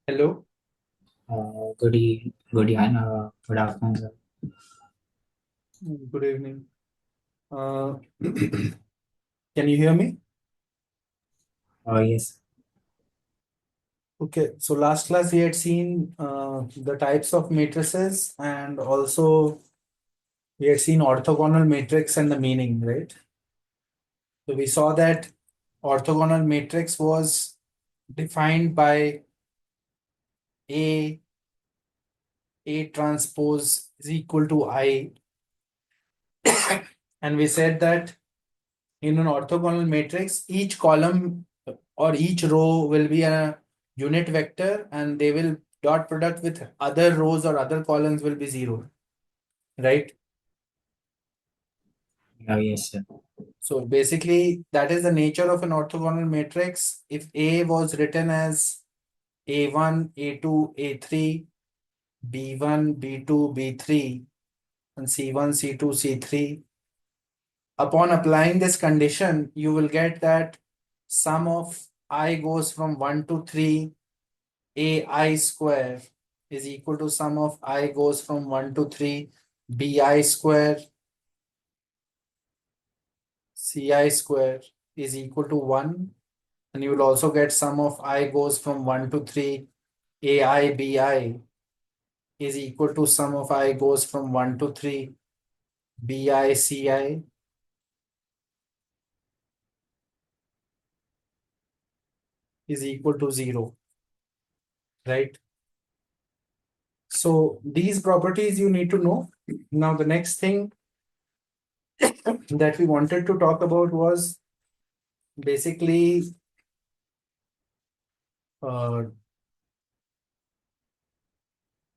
Hello. Good afternoon, sir. Good evening. Can you hear me? Yes, Okay, so last class we had seen the types of matrices and also we had seen orthogonal matrix and the meaning, right? So we saw that orthogonal matrix was defined by A, A transpose is equal to I. And we said that in an orthogonal matrix, each column or each row will be a unit vector and they will dot product with other rows or other columns will be zero, right? yes, sir. So basically, that is the nature of an orthogonal matrix. If A was written as A1, A2, A3, B1, B2, B3, and C1, C2, C3, upon applying this condition, you will get that sum of I goes from 1 to 3 AI square is equal to sum of I goes from 1 to 3 BI square CI square is equal to 1, and you will also get sum of I goes from 1 to 3 AI BI is equal to sum of I goes from 1 to 3 BI CI is equal to 0, right? So these properties you need to know. Now the next thing that we wanted to talk about was basically uh,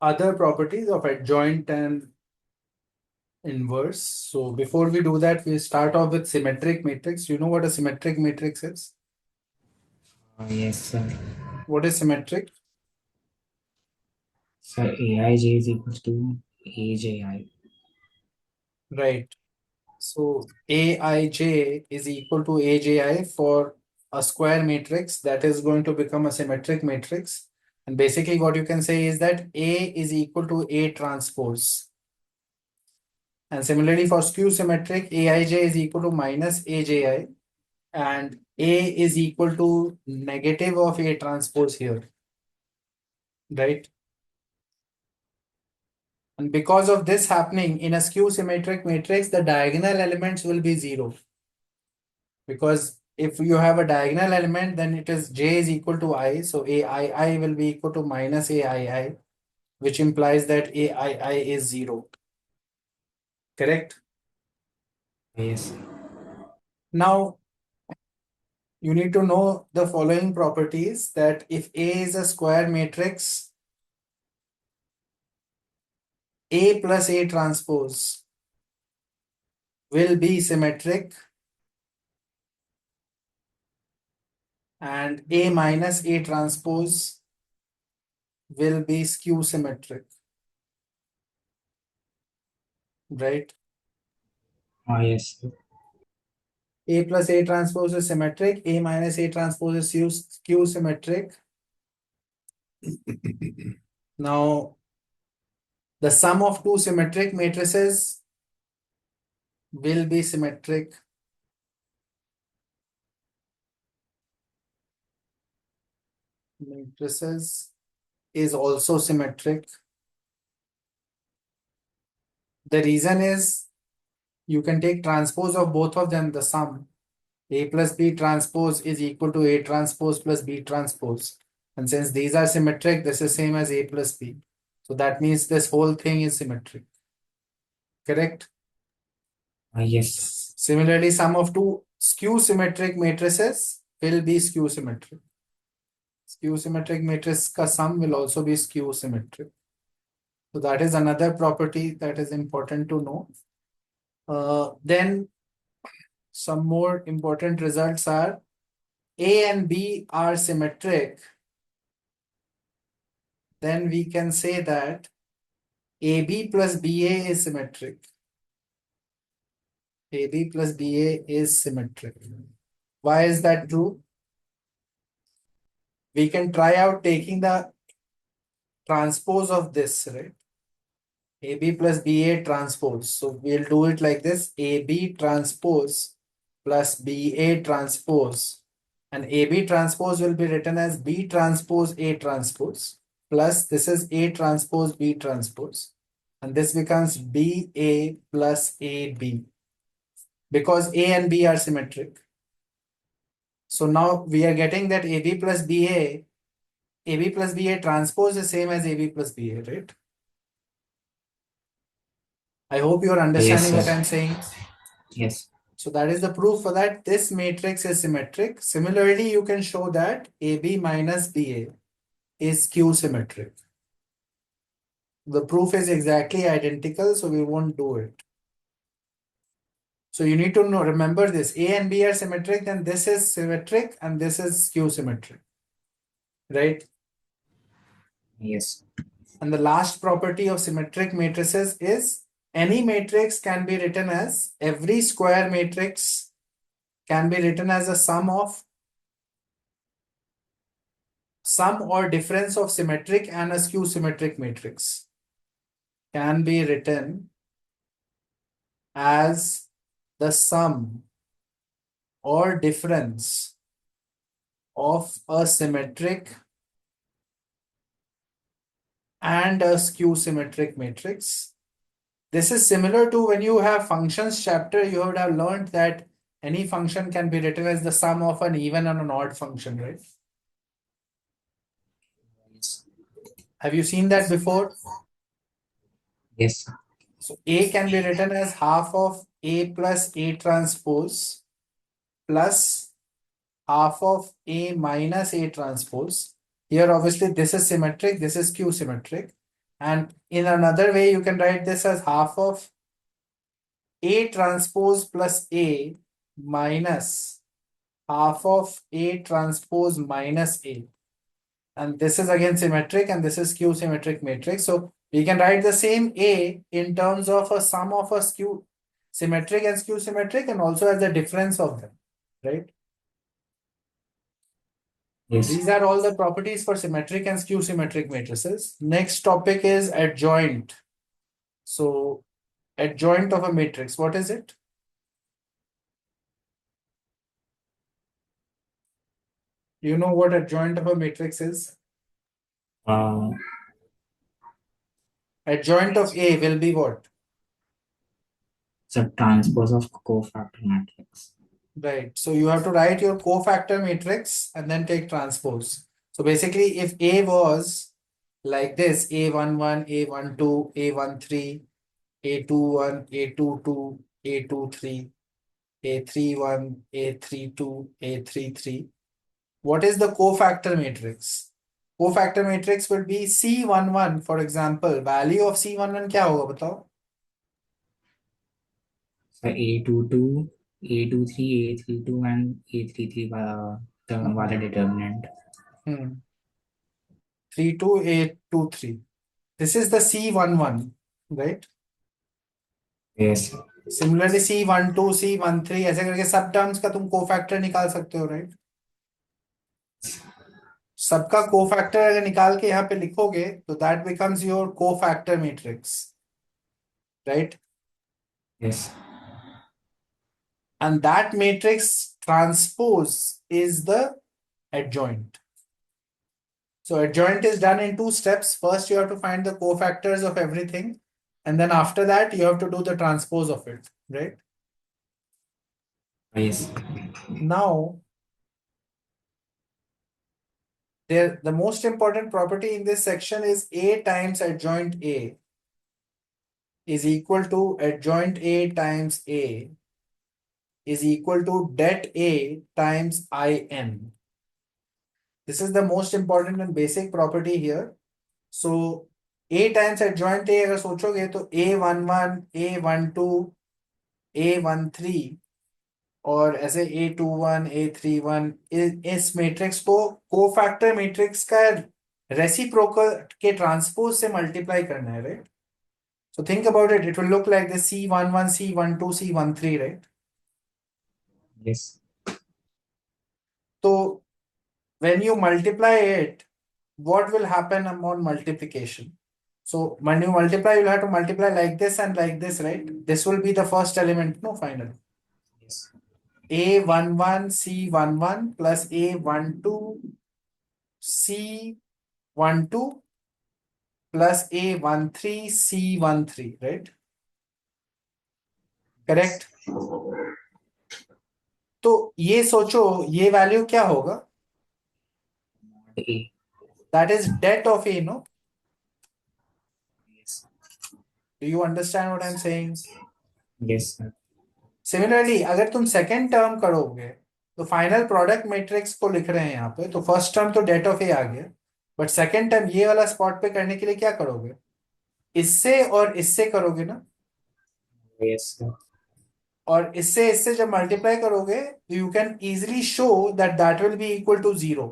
other properties of adjoint and inverse. So before we do that, we start off with symmetric matrix. You know what a symmetric matrix is? Yes, sir. What is symmetric? So Aij is equals to Aji. Right. So Aij is equal to Aji for a square matrix that is going to become a symmetric matrix. And basically what you can say is that A is equal to A transpose. And similarly for skew symmetric, Aij is equal to minus Aji and A is equal to negative of A transpose here, right? And because of this happening in a skew symmetric matrix, the diagonal elements will be zero. Because if you have a diagonal element, then it is J is equal to I. So AII will be equal to minus AII, which implies that AII is zero. Correct? Yes, Now, you need to know the following properties that if A is a square matrix, A plus A transpose will be symmetric and A minus A transpose will be skew symmetric, right? yes, sir. A plus A transpose is symmetric, A minus A transpose is skew symmetric. Now, the sum of two symmetric matrices will be symmetric. Matrices is also symmetric. The reason is you can take transpose of both of them, the sum. A plus B transpose is equal to A transpose plus B transpose. And since these are symmetric, this is same as A plus B. So that means this whole thing is symmetric. Correct? Yes, Similarly, sum of two skew symmetric matrices will be skew symmetric. Skew symmetric matrix ka sum will also be skew symmetric. So that is another property that is important to know. Then some more important results are A and B are symmetric. Then we can say that AB plus BA is symmetric. AB plus BA is symmetric. Why is that true? We can try out taking the transpose of this, right? AB plus BA transpose. So we'll do it like this: AB transpose plus BA transpose. And AB transpose will be written as B transpose A transpose. Plus this is A transpose B transpose. And this becomes BA plus AB. Because A and B are symmetric. So now we are getting that AB plus BA transpose is same as AB plus BA, right? I hope you are Yes, understanding what sir. I'm saying. Yes. So that is the proof for that this matrix is symmetric. Similarly, you can show that AB minus BA is Q symmetric. The proof is exactly identical, so we won't do it. So you need to know, remember this: A and B are symmetric, then this is symmetric and this is Q symmetric, right? Yes. And the last property of symmetric matrices is any matrix can be written as, every square matrix can be written as a sum or difference of symmetric and a skew symmetric matrix can be written as the sum or difference of a symmetric and a skew symmetric matrix. This is similar to when you have functions chapter, you would have learned that any function can be written as the sum of an even and an odd function, right? Yes. Have you seen that before? Yes, sir. So A can be written as half of A plus A transpose plus half of A minus A transpose. Here, obviously, this is symmetric, this is Q symmetric. And in another way, you can write this as half of A transpose plus A minus half of A transpose minus A. And this is again symmetric and this is Q symmetric matrix. So we can write the same A in terms of a sum of a skew symmetric and skew symmetric and also as the difference of them, right? Yes. These are all the properties for symmetric and skew symmetric matrices. Next topic is adjoint. So adjoint of a matrix, what is it? You know what adjoint of a matrix is? Uh, Adjoint of A will be what? it's a transpose of cofactor matrix. Right. So you have to write your cofactor matrix and then take transpose. So basically, if A was like this, A11, A12, A13, A21, A22, A23, A31, A32, A33, what is the cofactor matrix? Cofactor matrix will be C11, for example. Value of C11 क्या होगा बताओ? So A22, A23, A32, and A33 were the determinant. Hmm. 32, 823. This is the C11, right? Yes. Similarly C12, C13 ऐसे करके सब terms का तुम cofactor निकाल सकते हो, राइट? सबका कोफैक्टर अगर निकाल के यहाँ पे लिखोगे तो that becomes your cofactor matrix, right? Yes. And that matrix transpose is the adjoint. So adjoint is done in two steps. First, you have to find the cofactors of everything, and then after that, you have to do the transpose of it, right? Yes. Now, the most important property in this section is A times adjoint A is equal to adjoint A times A is equal to det A times IN. This is the most important and basic property here. So A times adjoint A अगर सोचोगे तो A11, A12, A13 और ऐसे A21, A31 इस matrix को cofactor matrix का reciprocal के transpose से मल्टीप्लाई करना है, right? So think about it. It will look like this: C11, C12, C13, right? Yes. So when you multiply it, what will happen on multiplication? So when you multiply, you'll have to multiply like this and like this, right? This will be the first element, no, final. Yes. A11 C11 plus A12 C12 plus A13 C13, right? Yes. Correct. तो ये सोचो ये value क्या होगा. Mod A. That is det of A, no. Yes. Do you understand what I am saying. Yes, sir. Similarly अगर तुम second term करोगे तो फाइनल प्रोडक्ट मैट्रिक्स को लिख रहे हैं यहाँ पे, तो फर्स्ट टर्म तो डेट ऑफ ए आ गया, बट सेकेंड टर्म ये वाला स्पॉट पे करने के लिए क्या करोगे, इससे और इससे करोगे ना. Yes, sir. और इससे इससे जब मल्टीप्लाई करोगे तो you can easily show that that will be equal to zero.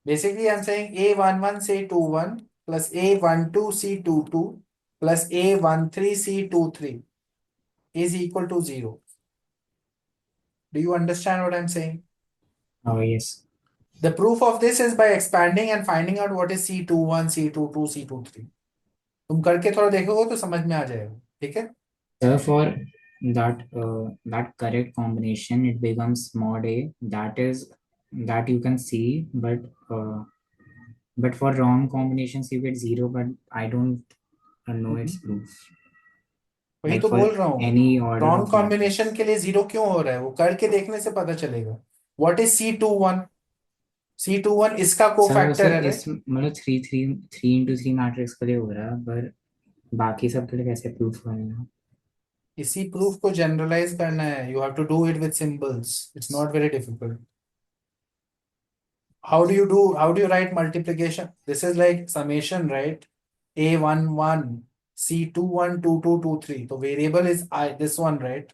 Basically I am saying A11 C21 plus A12 C22 plus A13 C23 is equal to zero. Do you understand what I'm saying? Oh, yes. The proof of this is by expanding and finding out what is C21, C22, C23. तुम करके थोड़ा देखोगे तो समझ में आ जाएगा. ठीक है. Sir, for that correct combination, it becomes mod A. That is that you can see, but for wrong combinations you get zero. But I don't know its proof. वही Like तो for बोल रहा हूँ. any order wrong of combination matrix. के लिए zero क्यों हो रहा है वो करके देखने से पता चलेगा. What is C21. C21 इसका सर वो कोफैक्टर सर है, इस राइट. मतलब three three three into three matrix के लिए हो रहा है, पर बाकी सब के लिए कैसे प्रूफ करेंगे. इसी प्रूफ को जनरलाइज करना है. You have to do it with symbols. It's not very difficult. How do you write multiplication? This is like summation, right? A11 C21 2223. So variable is I, this one, right?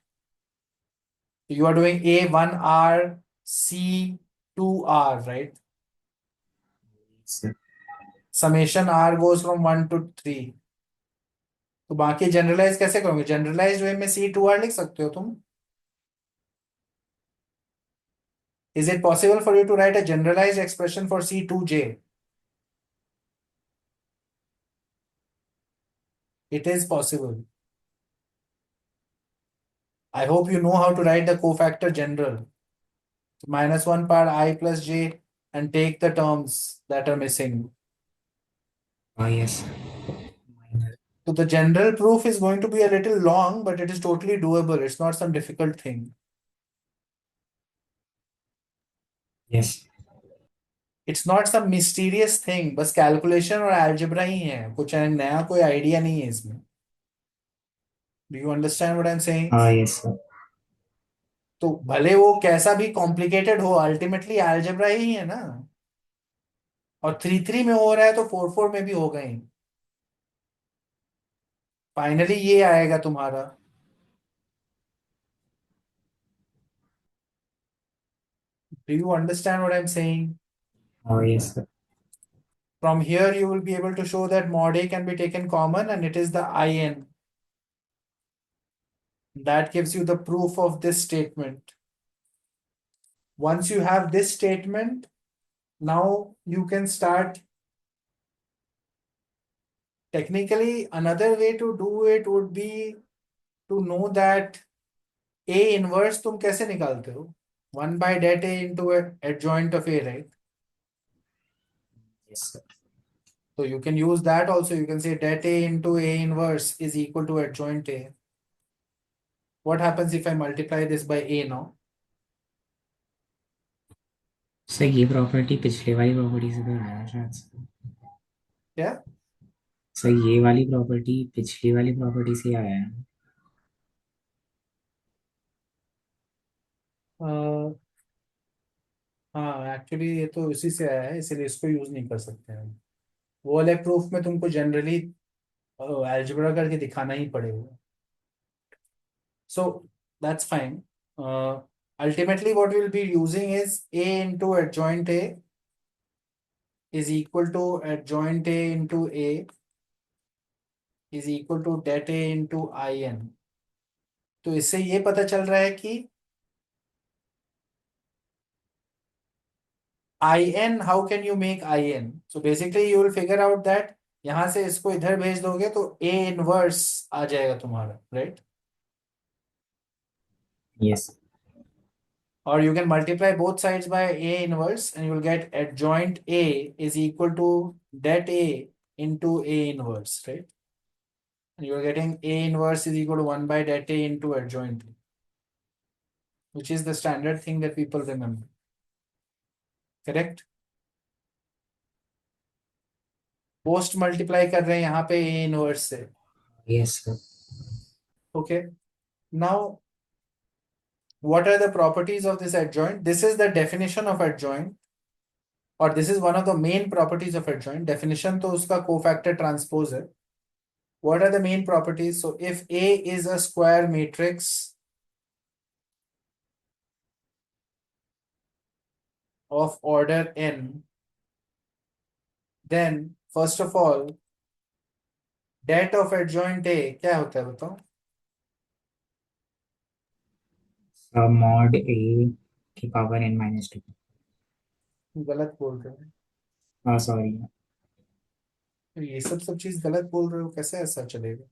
You are doing A1R C2R, right? Sir Summation R goes from 1 to 3. तो बाकी generalise कैसे करोगे. Generalise वे में C2R लिख सकते हो तुम. Is it possible for you to write a generalized expression for C2J? It is possible. I hope you know how to write the cofactor general. Minus 1 power I plus j and take the terms that are missing. Yes. So the general proof is going to be a little long, but it is totally doable. It's not some difficult thing. Yes. It's not some mysterious thing. बस calculation और algebra ही है. कुछ नया कोई idea नहीं है इसमें. Do you understand what I'm saying? Yes sir. तो भले वो कैसा भी complicated हो, ultimately algebra ही है ना. और 3 3 में हो रहा है तो 4 4 में भी होगा ही. फाइनली ये आएगा तुम्हारा. Do you understand what I'm saying? Yes sir. From here, you will be able to show that mod A can be taken common and it is the IN. That gives you the proof of this statement. Once you have this statement, now you can start. Technically, another way to do it would be to know that A inverse तुम कैसे निकालते हो? 1 by det A into a adjoint of A, right? Yes sir. So you can use that also. You can say det A into A inverse is equal to adjoint A. What happens if I multiply this by A now? Sir ये property पिछले वाली property से तो आया शायद से. क्या. Sir ये वाली प्रॉपर्टी पिछली वाली प्रॉपर्टी से आया है. हाँ एक्चुअली ये तो इसी से आया है, इसलिए इसको यूज नहीं कर सकते हैं. वो वाले प्रूफ में तुमको जनरली अलजेब्रा करके दिखाना ही पड़ेगा. So that's fine. Ultimately what we'll be using is A into adjoint A is equal to adjoint A into A is equal to det A into IN. तो इससे ये पता चल रहा है कि in, how can you make in? So basically you will figure out that यहां से इसको इधर भेज दोगे तो a इनवर्स आ जाएगा तुम्हारा, right? Yes. Or you can multiply both sides by a inverse and you will get adjoint a is equal to det a into a inverse, right? And you are getting a inverse is equal to 1 by det a into adjoint a, which is the standard thing that people remember. Correct? Post multiply कर रहे हैं यहाँ पे a inverse से. Yes, sir. Okay. Now, what are the properties of this adjoint? This is the definition of adjoint, or this is one of the main properties of adjoint. Definition तो उसका cofactor transpose है. What are the main properties? So if A is a square matrix of order n, then first of all, det of adjoint A क्या होता है बताओ? Mod A की power n minus 2. गलत बोल रहे हो. Sorry. ये सब चीज गलत बोल रहे हो, कैसे ऐसा चलेगा?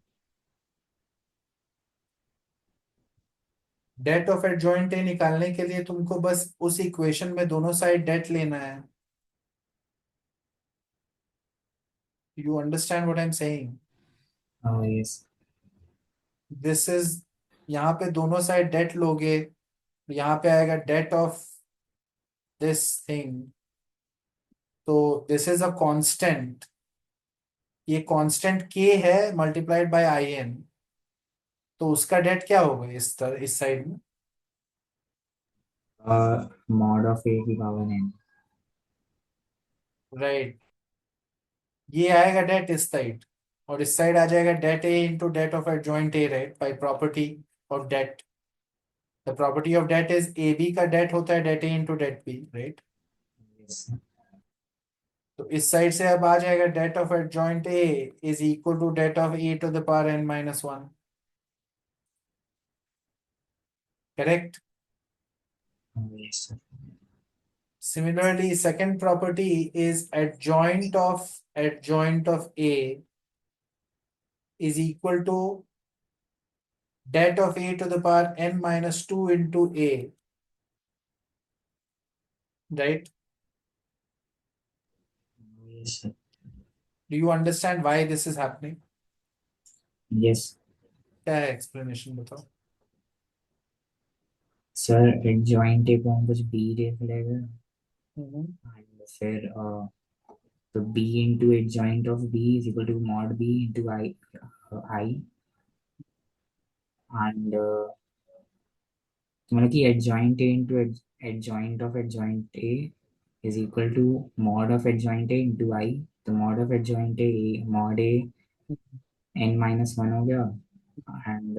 डेट ऑफ एडजॉइंट ए निकालने के लिए तुमको बस उस इक्वेशन में दोनों साइड डेट लेना है. You understand what I am saying? Yes. This is, यहाँ पे दोनों साइड डेट लोगे, यहाँ पे आएगा डेट ऑफ दिस थिंग, तो दिस इज अ कांस्टेंट. ये कांस्टेंट के है मल्टीप्लाइड बाय आई एन, तो उसका डेट क्या होगा इस तरह इस साइड में? Mod of A की power n. राइट. ये आएगा डेट इस साइड, और इस साइड आ जाएगा det A into det of adjoint A, right? By property of det. The property of det is A B का डेट होता है det A into det B, right? Yes. तो इस साइड से अब आ जाएगा det of adjoint A is equal to det of A to the power n minus one. Correct? Yes, sir. Similarly, second property is adjoint of A is equal to det of A to the power n minus 2 into A, right? Yes, sir. Do you understand why this is happening? Yes. क्या है explanation बताओ. Sir, adjoint A को हम कुछ B देख लेगा. हम्म. And फिर तो B into adjoint of B is equal to mod B into I. And मतलब कि adjoint A into adjoint of adjoint A is equal to mod of adjoint A into I. तो mod of adjoint A mod A n minus 1 हो गया. And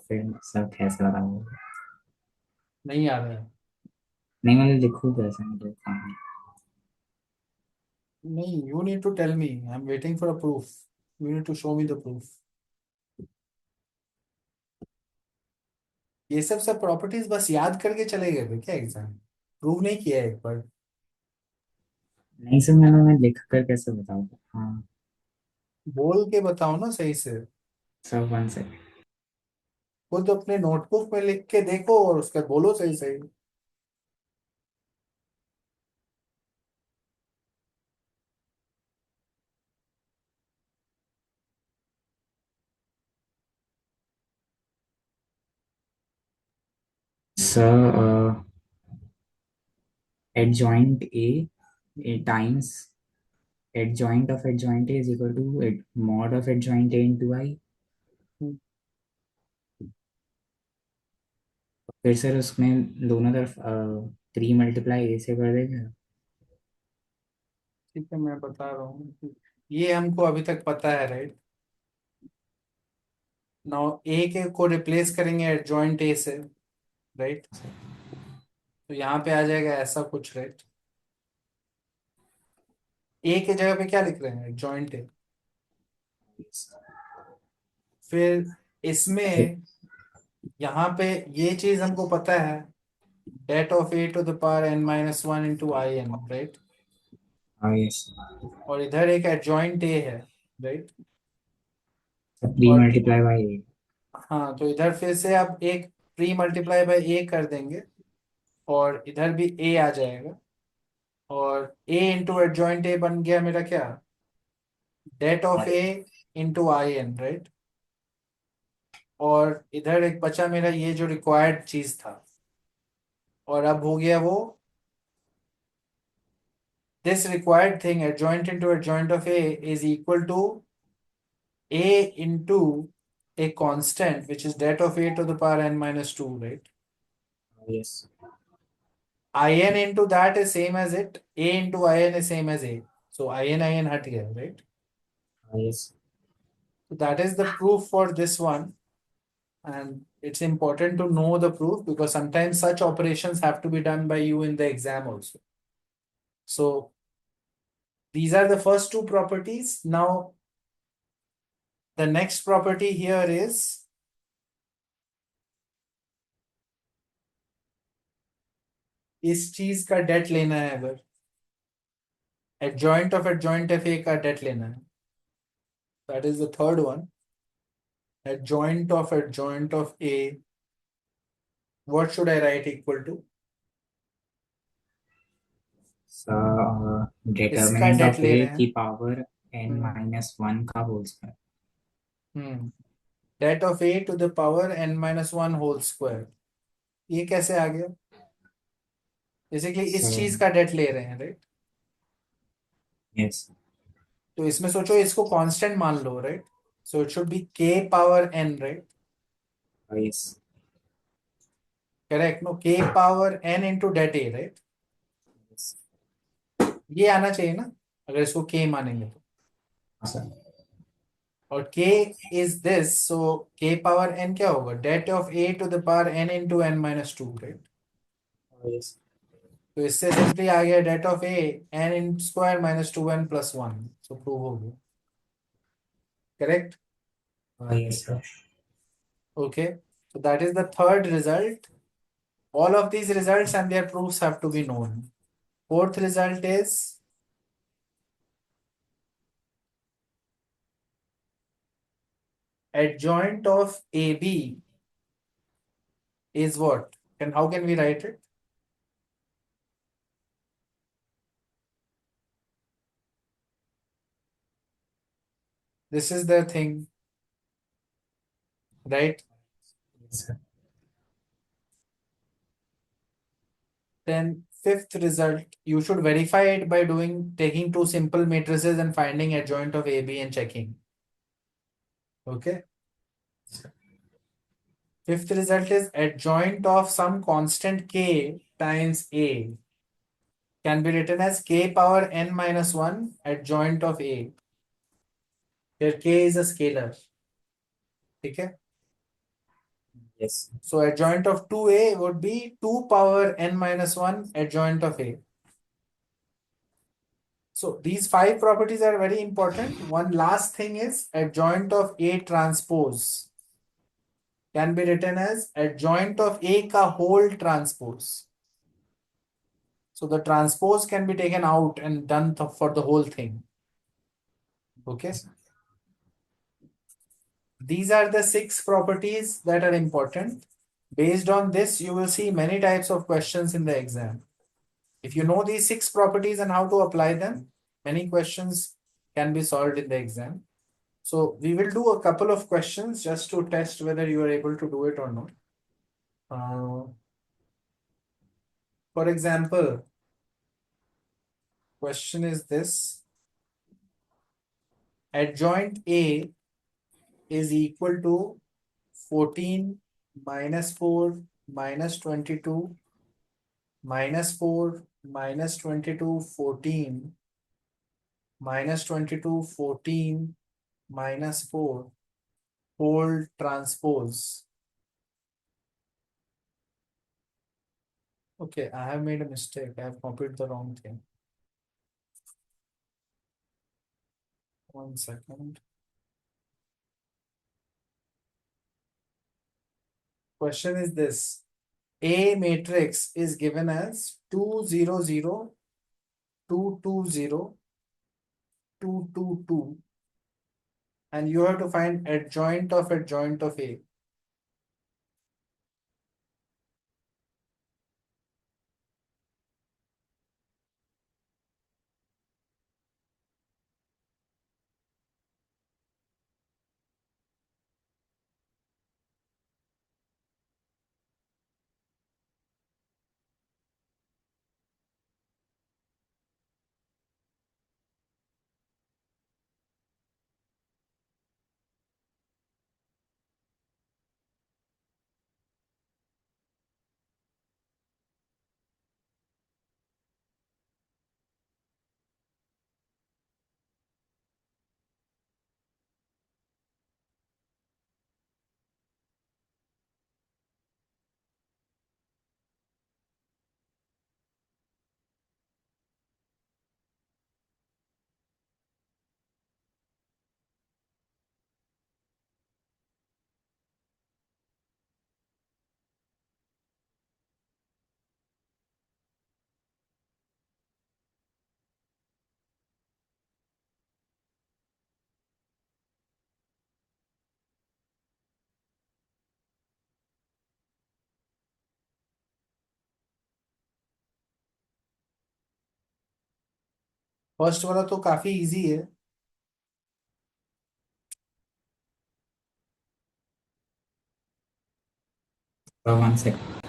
फिर सब कैसे बताऊँ. नहीं आ रहा है. नहीं मतलब लिखूँ कैसे मतलब कहाँ. नहीं, you need to tell me. I'm waiting for a proof. You need to show me the proof. ये सब प्रॉपर्टीज बस याद करके चले गए थे क्या एग्जाम? प्रूव नहीं किया है एक बार? नहीं सर मैं लिख कर कैसे बताऊँ. हाँ बोल के बताओ ना सही से. सर वन से. खुद अपने नोटबुक में लिख के देखो और उसका बोलो सही सही. Sir adjoint A times adjoint of adjoint A is equal to mod of adjoint A into I. फिर सर उसमें दोनों तरफ 3 मल्टीप्लाई ए से कर देगा. ठीक है, मैं बता रहा हूँ. ये हमको अभी तक पता है, राइट? नाउ ए के को रिप्लेस करेंगे एडजॉइंट ए से, राइट? तो यहाँ पे आ जाएगा ऐसा कुछ, राइट? ए के जगह पे क्या लिख रहे हैं? Adjoint A. फिर फिर इसमें यहाँ पे ये चीज हमको पता है that of a to the power n minus 1 into in, right? yes. और इधर एक adjoint a है, right? So 3 और multiply by 8. हाँ, तो इधर फिर से आप एक प्री मल्टीप्लाई बाय ए कर देंगे और इधर भी ए आ जाएगा और ए इंटू एडजॉइंट ए बन गया मेरा क्या, det of A into I n, right? और इधर एक बचा मेरा ये जो रिक्वायर्ड चीज था, और अब हो गया वो this required thing adjoint into adjoint of A is equal to a into a constant which is det of a to the power n minus 2, right? Yes. In into that is same as it, a into in is same as a, so in हट गया, right? Yes. So that is the proof for this one, and it's important to know the proof because sometimes such operations have to be done by you in the exam also. So these are the first two properties. Now the next property here is इस चीज का date लेना है, अगर adjoint of adjoint of a का date लेना है, that is the third one. Adjoint of a, what should I write equal to? So इसका determinant डेट of ले a रहे हैं. की power n हम्म minus 1 का whole square. Det of a to the power n minus 1 whole square. ये कैसे आ गया? Basically इस So चीज का डेट ले रहे हैं, राइट? yes. तो इसमें सोचो इसको कांस्टेंट मान लो, right? So it should be k power n, right? Yes. Correct, no, k power n into det a, right? Yes. ये आना चाहिए ना, अगर इसको k मानेंगे तो. So, और k is this, so k power n क्या होगा, det of a to the power n into n minus 2, right? yes. तो इससे सिंपली आ गया डेट ऑफ a n इन square minus 2n plus 1, so prove हो गया. Correct. Yes, sir. Okay, so that is the third result. All of these results and their proofs have to be known. Fourth result is adjoint of AB is what? And how can we write it? This is the thing, right? Yes, sir. Then fifth result, you should verify it by taking two simple matrices and finding adjoint of AB and checking. Okay. Fifth result is adjoint of some constant k times A can be written as k power n minus 1 adjoint of A. Here k is a scalar. Okay. Yes. So adjoint of 2A would be 2 power n minus 1 adjoint of A. So these five properties are very important. One last thing is adjoint of A transpose can be written as adjoint of A ka whole transpose. So the transpose can be taken out and done for the whole thing. Okay. These are the six properties that are important. Based on this, you will see many types of questions in the exam. If you know these six properties and how to apply them, many questions can be solved in the exam. So we will do a couple of questions just to test whether you are able to do it or not. For example, question is this: adjoint A is equal to 14 minus 4 minus 22 minus 4 minus 22 14 minus 22 14 minus 4 whole transpose. Okay, I have made a mistake. I have copied the wrong thing. 1 second. Question is this: A matrix is given as 2 0 0 2 2 0 2 2 2, and you have to find adjoint of A. First वाला तो काफी easy है. 1 second.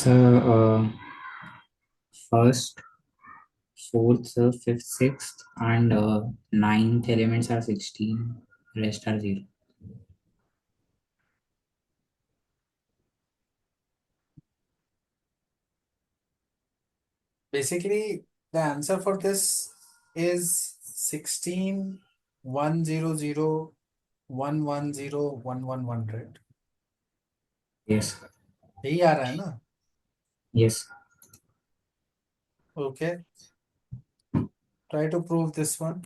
So, first, fourth, fifth, sixth, and ninth elements are 16. Rest are 0. Basically, the answer for this is 16 1 0 0 1 1 0 1 1 1, right? Yes. यही आ रहा है ना? Yes. Okay, try to prove this one.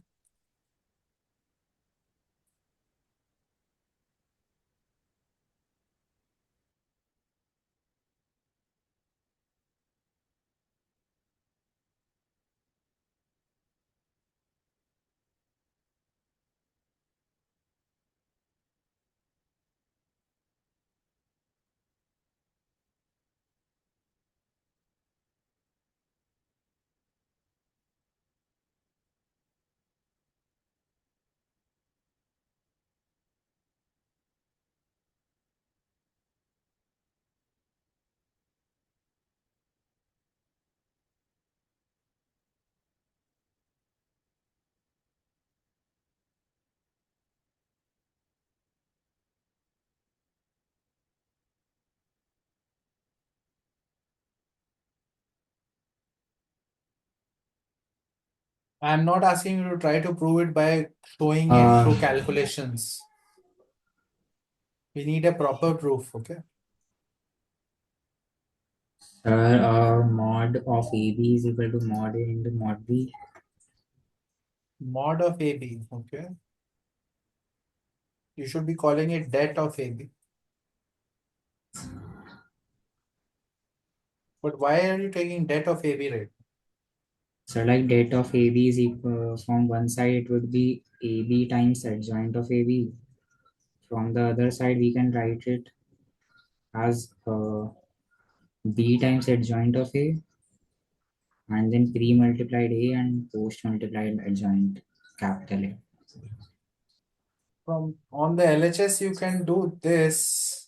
I'm not asking you to try to prove it by showing it Uh, through calculations. We need a proper proof, okay? mod of AB is equal to mod A into mod B. Mod of AB. Okay. You should be calling it det of AB. But why are you taking det of AB right? So like det of AB is equal, from one side it would be AB times adjoint of AB. From the other side we can write it as B times adjoint of A, and then pre multiplied A and post multiplied adjoint capital A. From on the LHS, you can do this.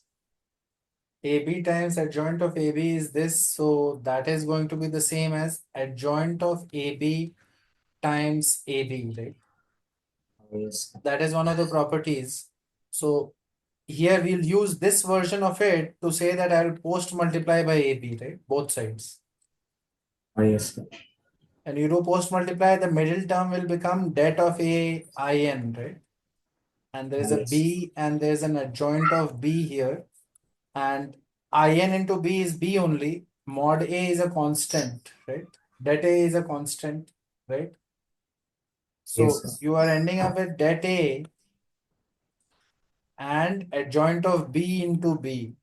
AB times adjoint of AB is this, so that is going to be the same as adjoint of AB times AB, right? Yes, That is one of the properties. So here we'll use this version of it to say that I'll post multiply by AB, right? Both sides. yes, And you do post multiply, the middle term will become det of A IN, right? And there is a yes, B and there's an adjoint of B here. And In into B is B only. Mod A is a constant, right? Det A is a constant, right? yes, So sir. you are ending up with det A and adjoint of B into B.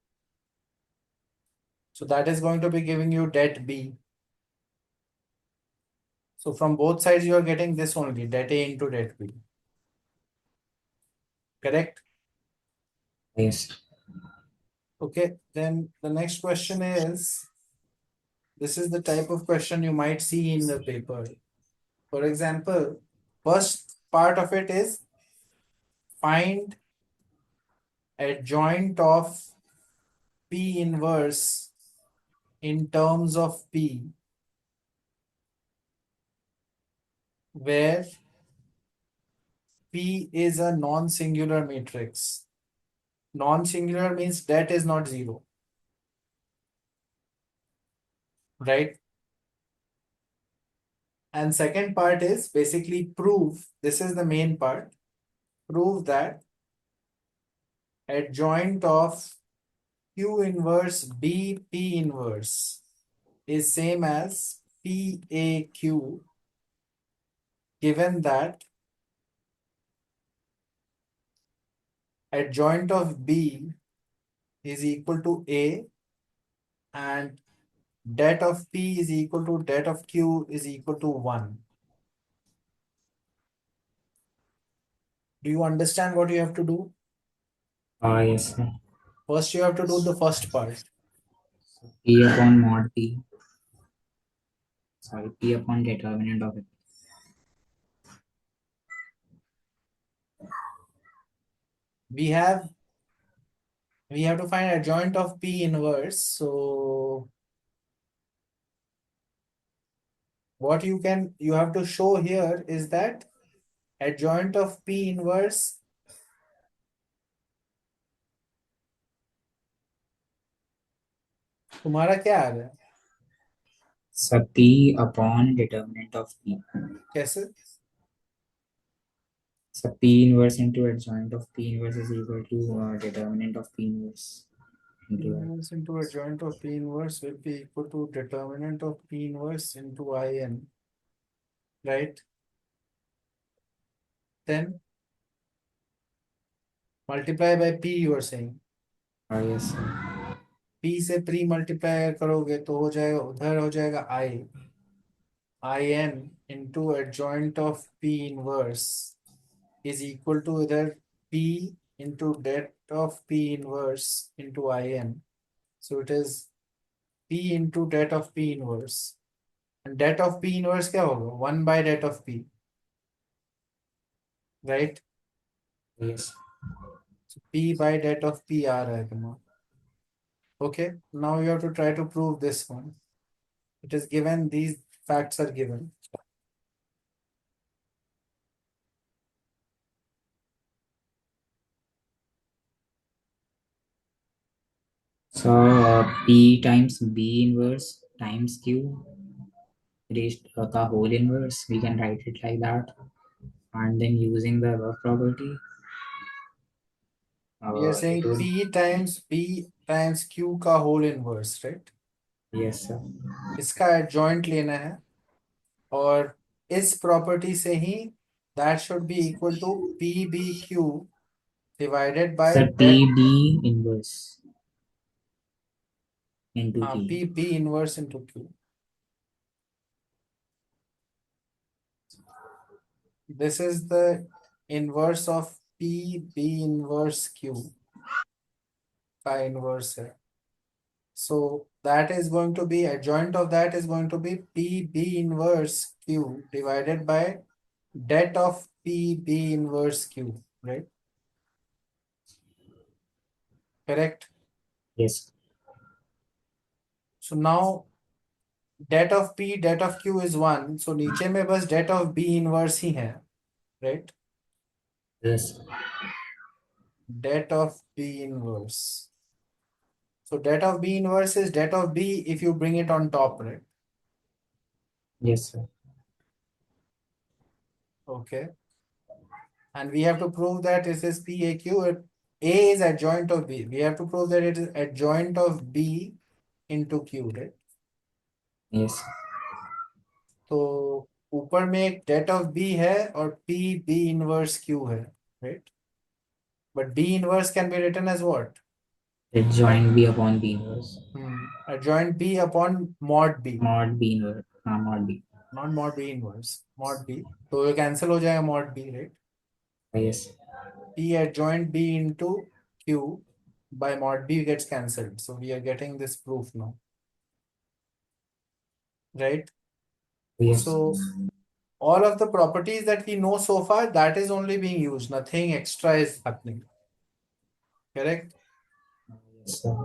So that is going to be giving you det B. So from both sides, you are getting this only, det A into det B. Correct? Yes. Okay, then the next question is, this is the type of question you might see in the paper. For example, first part of it is find adjoint of P inverse in terms of P, where P is a non-singular matrix. Non-singular means that is not zero, right? And second part is basically prove, this is the main part, prove that adjoint of Q inverse B P inverse is same as PAQ, given that adjoint of B is equal to A and det of P is equal to det of Q is equal to 1. Do you understand what you have to do? Yes, sir. First, you have to do the first part. P upon mod P. Sorry, P upon determinant of it. We have we have to find adjoint of P inverse. So what you have to show here is that adjoint of P inverse, तुम्हारा क्या आ रहा है? So P upon determinant of P. कैसे? So P inverse into adjoint of P inverse is equal to determinant of P inverse P into I. inverse into adjoint of P inverse will be equal to determinant of P inverse into IN, right? Then multiply by P, you are saying. Yes, sir. P से pre multiply करोगे तो हो जाएगा, उधर हो जाएगा IN into adjoint of P inverse is equal to either P into det of P inverse into IN. So it is P into det of P inverse. And det of P inverse क्या होगा? 1 by det of P, right? Yes. So P by det of P आ रहा है तुम्हारा. Okay, now you have to try to prove this one. It is given, these facts are given. So P times B inverse times Q raised the whole inverse. We can write it like that. And then using the above property, We are it saying would. P times B times Q का whole inverse, right? Yes, sir. इसका adjoint लेना है और इस property से ही that should be equal to PBQ divided by Sir, det PB inverse into Q. PB inverse into Q. This is the inverse of PB inverse Q, pi inverse है. So that is going to be adjoint of that is going to be PB inverse Q divided by det of PB inverse Q, right? Correct. Yes. So now det of P, det of Q is 1. So नीचे में बस det of B inverse ही है, right? Yes. Det of B inverse. So det of B inverse is det of B if you bring it on top, right? Yes, sir. Okay. And we have to prove that this is PAQ. A is adjoint of B. We have to prove that it is adjoint of B into Q, right? Yes. तो ऊपर में एक det of B है और P B inverse Q है, right? But B inverse can be written as what? Adjoint B upon B inverse. Adjoint B upon mod B, Mod B inverse. Mod B. not mod B inverse, mod B. तो ये cancel हो जाएगा mod B, right? Yes. P adjoint B into Q by mod B gets cancelled. So we are getting this proof now, right? Yes. So all of the properties that we know so far, that is only being used. Nothing extra is happening. Correct? Yes, sir.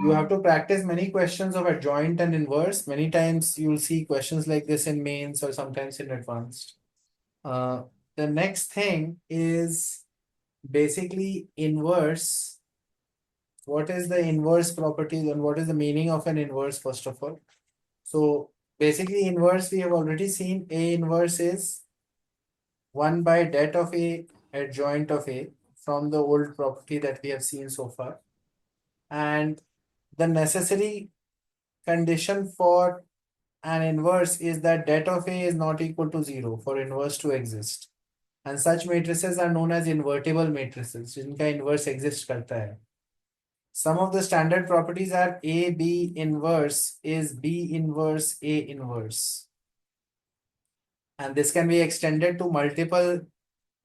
You have to practice many questions of adjoint and inverse. Many times you'll see questions like this in mains or sometimes in advanced. The next thing is basically inverse. What is the inverse properties and what is the meaning of an inverse, first of all? So basically inverse, we have already seen A inverse is 1 by det of A adjoint of A from the old property that we have seen so far. And the necessary condition for an inverse is that det of A is not equal to 0 for inverse to exist. And such matrices are known as invertible matrices, जिनका inverse exist करता है. Some of the standard properties are A B inverse is B inverse A inverse. And this can be extended to multiple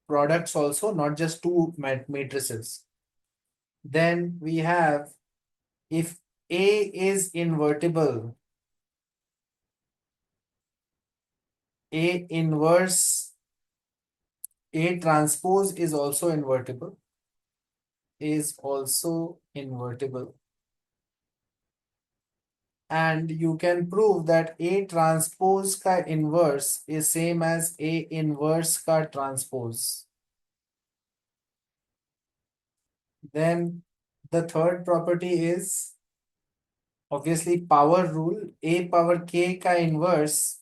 products also, not just two matrices. Then we have if A is invertible, A inverse, A transpose is also invertible, and you can prove that A transpose ka inverse is same as A inverse ka transpose. Then the third property is obviously power rule. A power k ka inverse,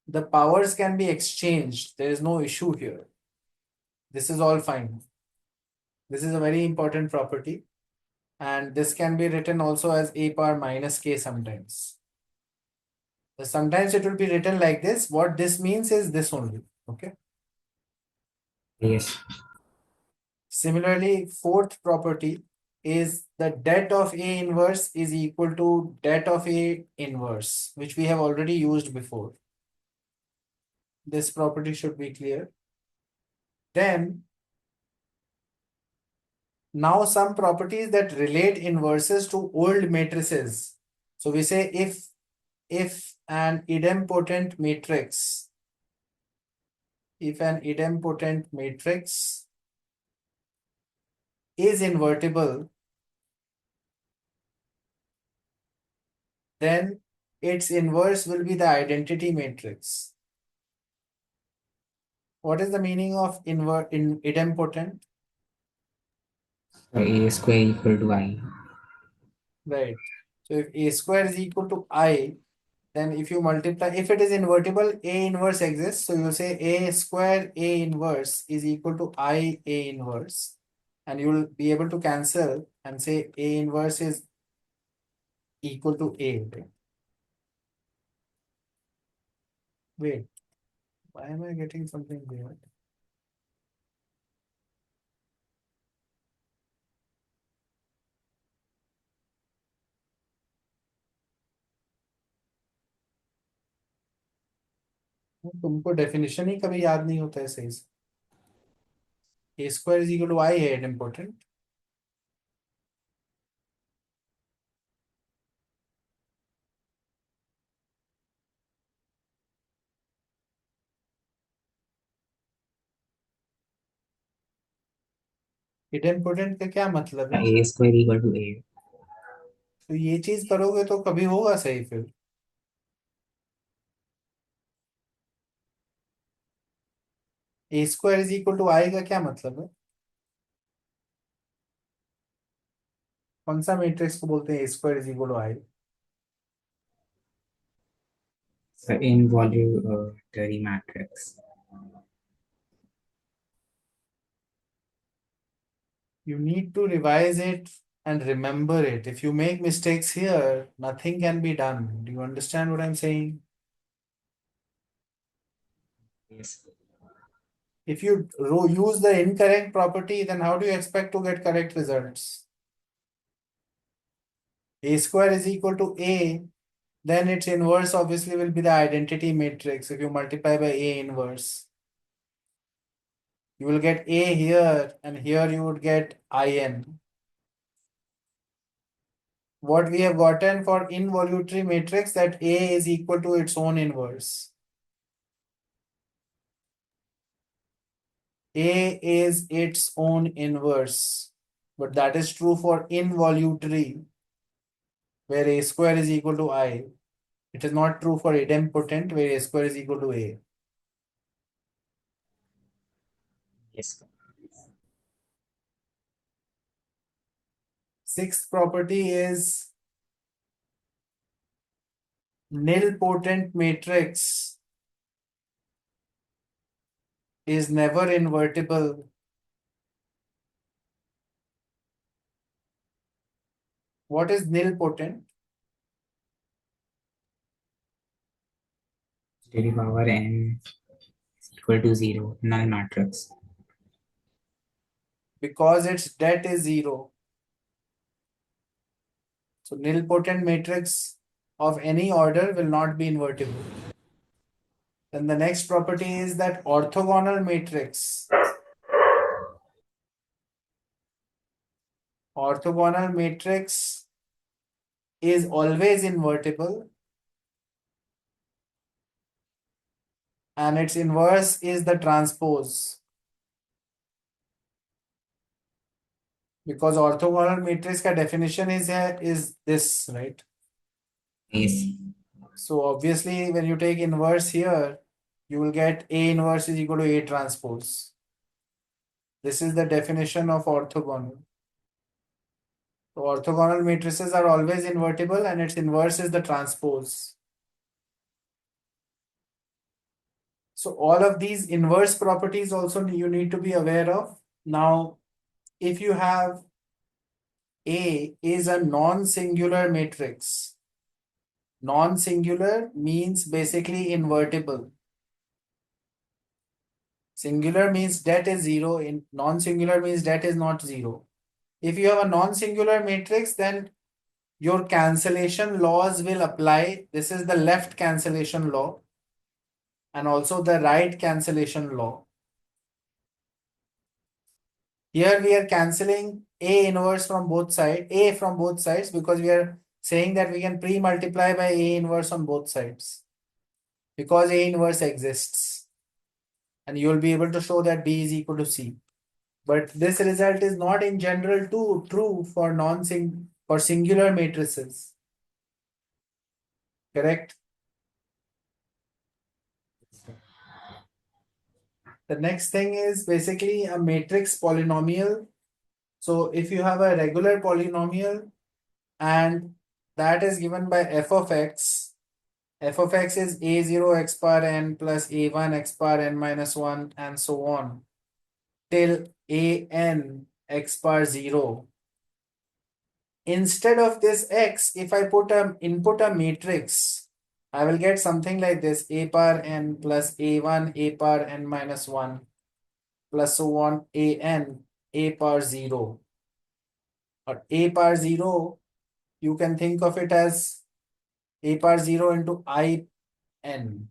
the powers can be exchanged. There is no issue here. This is all fine. This is a very important property. And this can be written also as A power minus k sometimes. Sometimes it will be written like this. What this means is this only. Okay. Yes. Similarly, fourth property is the det of A inverse is equal to det of A inverse, which we have already used before. This property should be clear. Then, now some properties that relate inverses to old matrices. So we say if an idempotent matrix, if an idempotent matrix is invertible, then its inverse will be the identity matrix. What is the meaning of idempotent? A square equal to I. Right. So if a square is equal to I, then if you multiply, if it is invertible, A inverse exists. So you say A square A inverse is equal to I A inverse. And you will be able to cancel and say A inverse is equal to A. Right? Wait, why am I getting something weird? तुमको definition ही कभी याद नहीं होता है सही से। ए square is equal to आई है important. Important का क्या मतलब है? ए स्क्वायर इक्वल टू ए। तो ये चीज करोगे तो कभी होगा सही फिर। ए स्क्वायर इज इक्वल टू आई का क्या मतलब है? कौन सा मैट्रिक्स को बोलते हैं A square is equal to I? Involuntary matrix. You need to revise it and remember it. If you make mistakes here, nothing can be done. Do you understand what I'm saying? Yes. If you use the incorrect property, then how do you expect to get correct results? A square is equal to A, then its inverse obviously will be the identity matrix. If you multiply by A inverse, you will get A here, and here you would get IN. What we have gotten for involutory matrix, that A is equal to its own inverse. A is its own inverse, but that is true for involutory, where A square is equal to I. It is not true for idempotent, where A square is equal to A. Yes. Sixth property is nilpotent matrix is never invertible. What is nilpotent? To the power n is equal to 0. Null matrix. Because its det is zero. So nilpotent matrix of any order will not be invertible. Then the next property is that orthogonal matrix. Orthogonal matrix is always invertible, and its inverse is the transpose. Because orthogonal matrix का definition is this, right? Yes. So obviously when you take inverse here, you will get A inverse is equal to A transpose. This is the definition of orthogonal. So orthogonal matrices are always invertible, and its inverse is the transpose. So all of these inverse properties also you need to be aware of. Now, if you have A is a non-singular matrix. Non-singular means basically invertible. Singular means that is zero. In non-singular means that is not zero. If you have a non-singular matrix, then your cancellation laws will apply. This is the left cancellation law and also the right cancellation law. Here we are cancelling A inverse from both sides, A from both sides, because we are saying that we can pre-multiply by A inverse on both sides because A inverse exists. And you will be able to show that B is equal to C. But this result is not in general true for for singular matrices. Correct? The next thing is basically a matrix polynomial. So if you have a regular polynomial and that is given by f of x is a0 x bar n plus a1 x bar n minus 1 and so on till an x bar 0. Instead of this x, if I input a matrix, I will get something like this: a bar n plus a1 a bar n minus 1 plus so on a bar 0. Or a bar 0, you can think of it as a bar 0 into I n.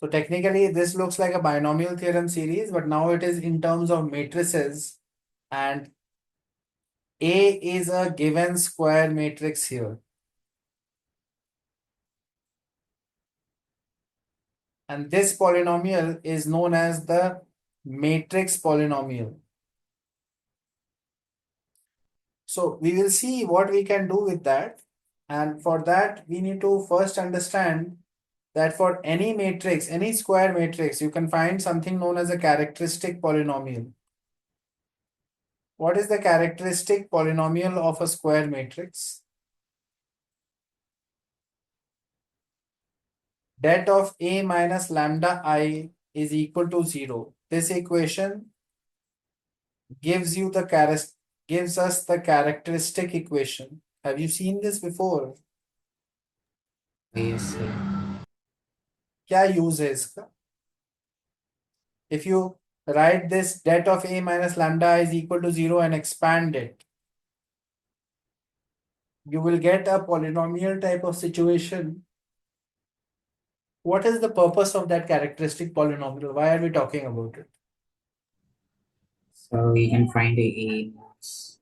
So technically, this looks like a binomial theorem series, but now it is in terms of matrices, and A is a given square matrix here. And this polynomial is known as the matrix polynomial. So we will see what we can do with that. And for that, we need to first understand that for any matrix, any square matrix, you can find something known as a characteristic polynomial. What is the characteristic polynomial of a square matrix? Det of A minus lambda I is equal to 0. This equation gives you the gives us the characteristic equation. Have you seen this before? Yes, sir. क्या use है इसका? If you write this det of A minus lambda is equal to 0 and expand it, you will get a polynomial type of situation. What is the purpose of that characteristic polynomial? Why are we talking about it? So we can find A inverse.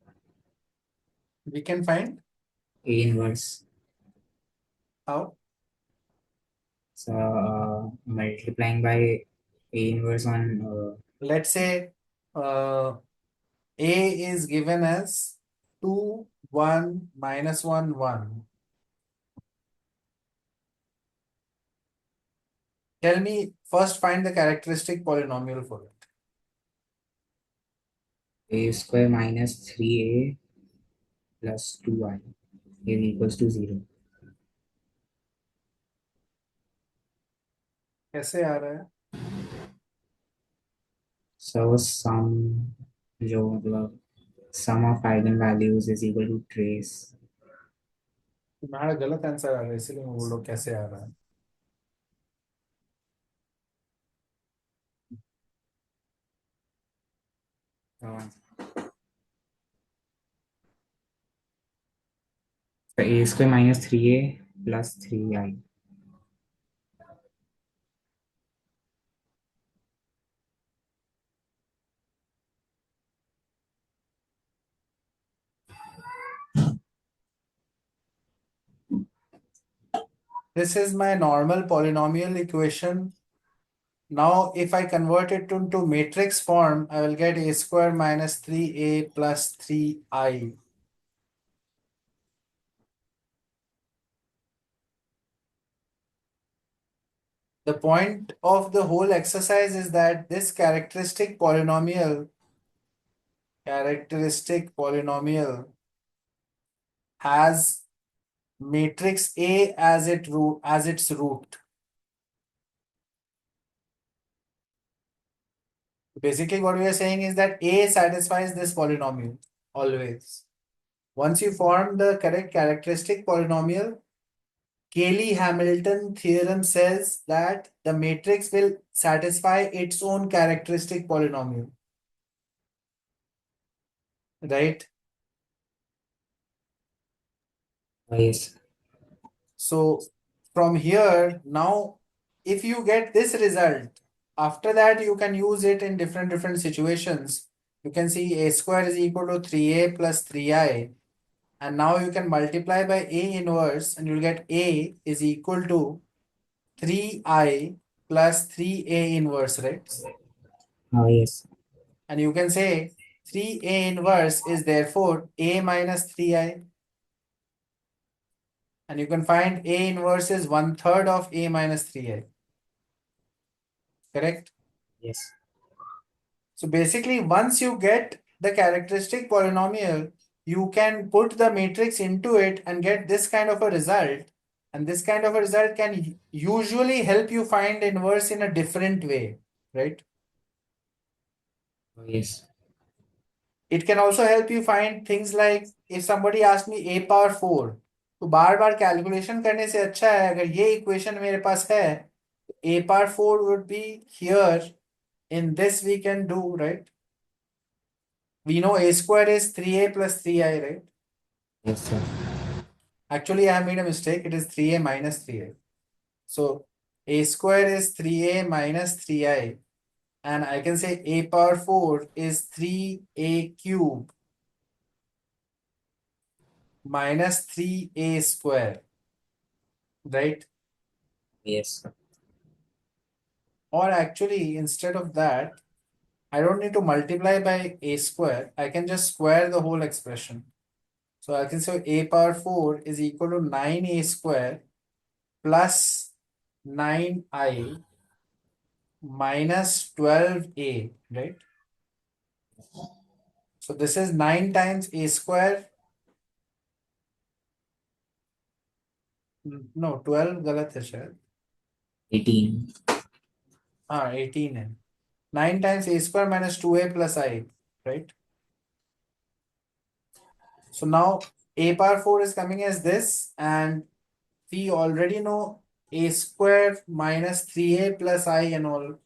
We can find A inverse. how. So multiplying by A inverse on Let's say A is given as 2, 1, minus 1, 1. Tell me first find the characteristic polynomial for it. A square minus 3A plus 2I is equals to 0. कैसे आ रहा है? So जो मतलब sum of eigenvalues is equal to trace. तुम्हारा गलत answer आ रहा है, इसलिए मैं बोल रहा हूँ कैसे आ रहा है. So A square minus 3A plus 3I. This is my normal polynomial equation. Now, if I convert it into matrix form, I will get A square minus 3A plus 3I. The point of the whole exercise is that this characteristic polynomial has matrix A as its root. Basically, what we are saying is that A satisfies this polynomial always. Once you form the correct characteristic polynomial, Cayley-Hamilton theorem says that the matrix will satisfy its own characteristic polynomial. Right? Yes. So from here, now, if you get this result, after that you can use it in different situations. You can see A square is equal to 3A plus 3I. And now you can multiply by A inverse and you'll get A is equal to 3I plus 3A inverse, right? Yes. And you can say 3A inverse is therefore A minus 3I. And you can find A inverse is 1/3 of A minus 3I. Correct? Yes. So basically, once you get the characteristic polynomial, you can put the matrix into it and get this kind of a result. And this kind of a result can usually help you find inverse in a different way, right? Yes. It can also help you find things like if somebody asked me a power 4, तो बार बार calculation करने से अच्छा है अगर ये equation मेरे पास है, a power 4 would be here. In this we can do, right? We know a square is 3a plus 3I, right? Yes, sir. Actually, I have made a mistake. It is 3a minus 3i. So A square is 3a minus 3i. And I can say a power 4 is 3a cube minus 3a square, right? Yes. Or actually, instead of that, I don't need to multiply by a square. I can just square the whole expression. So I can say a power 4 is equal to 9a square plus 9i minus 12a, right? So this is 9 times a square. No, 12 गलत है शायद. 18. 18 है. 9 times a square minus 2a plus I, right? So now a power 4 is coming as this, and we already know a square minus 3a plus I and all.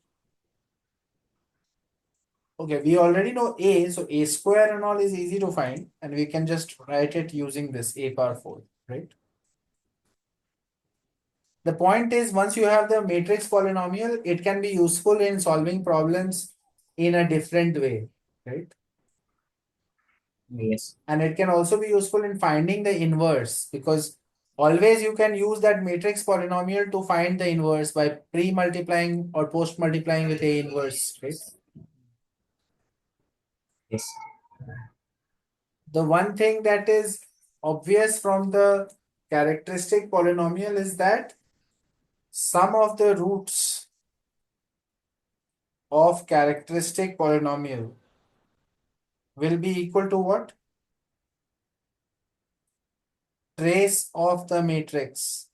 Okay, we already know a, so a square and all is easy to find, and we can just write it using this a power 4, right? The point is, once you have the matrix polynomial, it can be useful in solving problems in a different way, right? Yes. And it can also be useful in finding the inverse, because always you can use that matrix polynomial to find the inverse by pre-multiplying or post-multiplying with a inverse, right? Yes. The one thing that is obvious from the characteristic polynomial is that sum of the roots of characteristic polynomial will be equal to what? Trace of the matrix,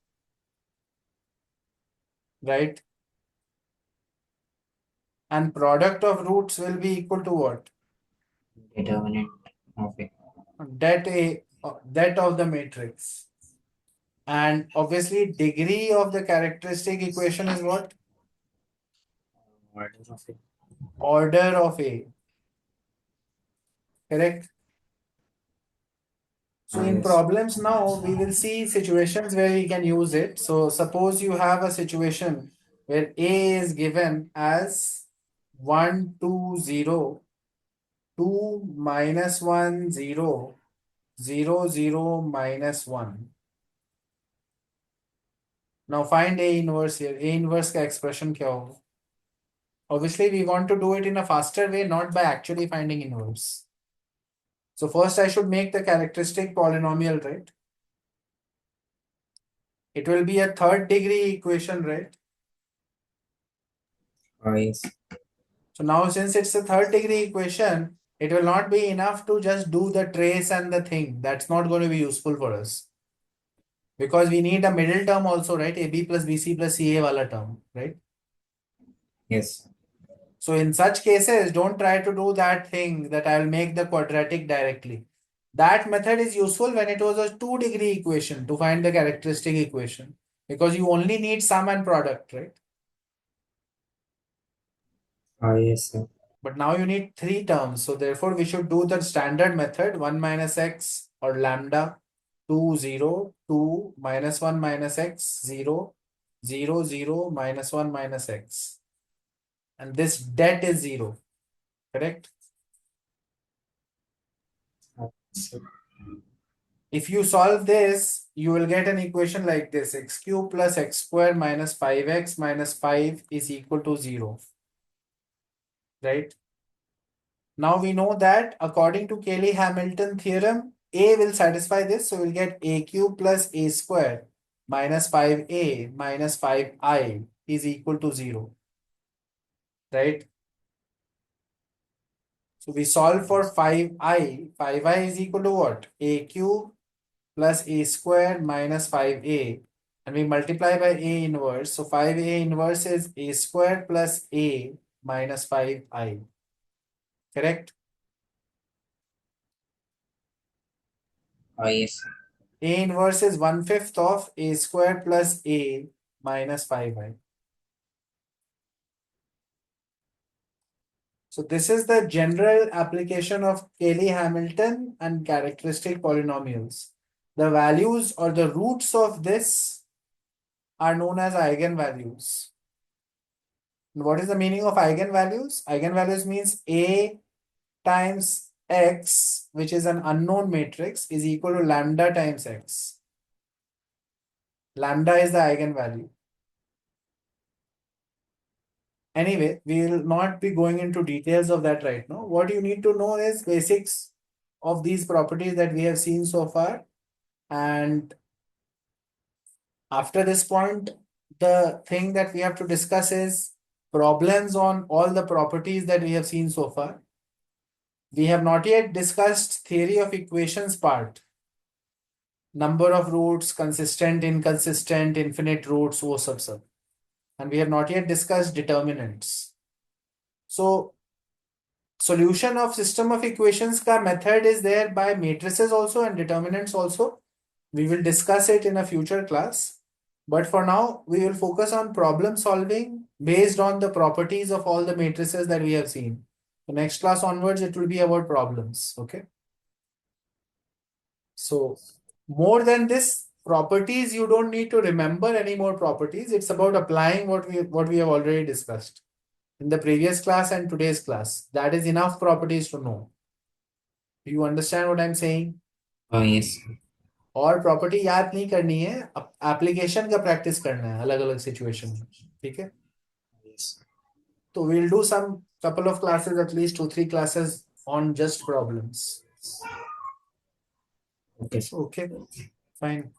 right? And product of roots will be equal to what? Determinant of it. That of the matrix. And obviously degree of the characteristic equation is what? Order of it. Order of A, correct? So in Yes. problems now, we will see situations where we can use it. So suppose you have a situation where A is given as 1, 2, 0, 2, minus 1, 0, 0, 0, minus 1. Now find A inverse here. A inverse का expression क्या होगा? Obviously, we want to do it in a faster way, not by actually finding inverse. So first I should make the characteristic polynomial, right? It will be a third degree equation, right? Yes. So now since it's a third degree equation, it will not be enough to just do the trace and the thing. That's not going to be useful for us. Because we need a middle term also, right? AB plus BC plus CA wala term, right? Yes. So in such cases, don't try to do that thing that I will make the quadratic directly. That method is useful when it was a 2 degree equation to find the characteristic equation, because you only need sum and product, right? Yes, sir. But now you need 3 terms. So therefore we should do the standard method 1 minus x or lambda 2 0 2 minus 1 minus x 0 0 0 minus 1 minus x. And this det is 0, correct? Yes, sir. If you solve this, you will get an equation like this: x cube plus x square minus 5x minus 5 is equal to 0, right? Now we know that according to Cayley-Hamilton theorem, A will satisfy this, so we'll get a cube plus a square minus 5a minus 5i is equal to 0, right? So we solve for 5i. 5i is equal to what? A cube plus a square minus 5a, and we multiply by a inverse. So 5a inverse is a square plus a minus 5i, correct? Yes, sir. A inverse is 1/5 of a square plus a minus 5i. So this is the general application of Cayley-Hamilton and characteristic polynomials. The values or the roots of this are known as eigenvalues. What is the meaning of eigenvalues? Eigenvalues means A times X, which is an unknown matrix, is equal to lambda times X. Lambda is the eigenvalue. Anyway, we will not be going into details of that right now. What you need to know is basics of these properties that we have seen so far. And after this point, the thing that we have to discuss is problems on all the properties that we have seen so far. We have not yet discussed theory of equations part. Number of roots, consistent, inconsistent, infinite roots, वो सब. And we have not yet discussed determinants. So solution of system of equations ka method is there by matrices also and determinants also. We will discuss it in a future class. But for now, we will focus on problem solving based on the properties of all the matrices that we have seen. The next class onwards, it will be about problems. Okay. So more than this, properties, you don't need to remember any more properties. It's about applying what we have already discussed in the previous class and today's class. That is enough properties to know. Do you understand what I'm saying? Yes. और property याद नहीं करनी है, application का practice करना है अलग अलग सिचुएशन में. ठीक है. Yes. तो we'll do some couple of classes, at least 2-3 classes on just problems. Okay. Okay, fine.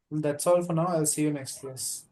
Well, that's all for now. I'll see you next class.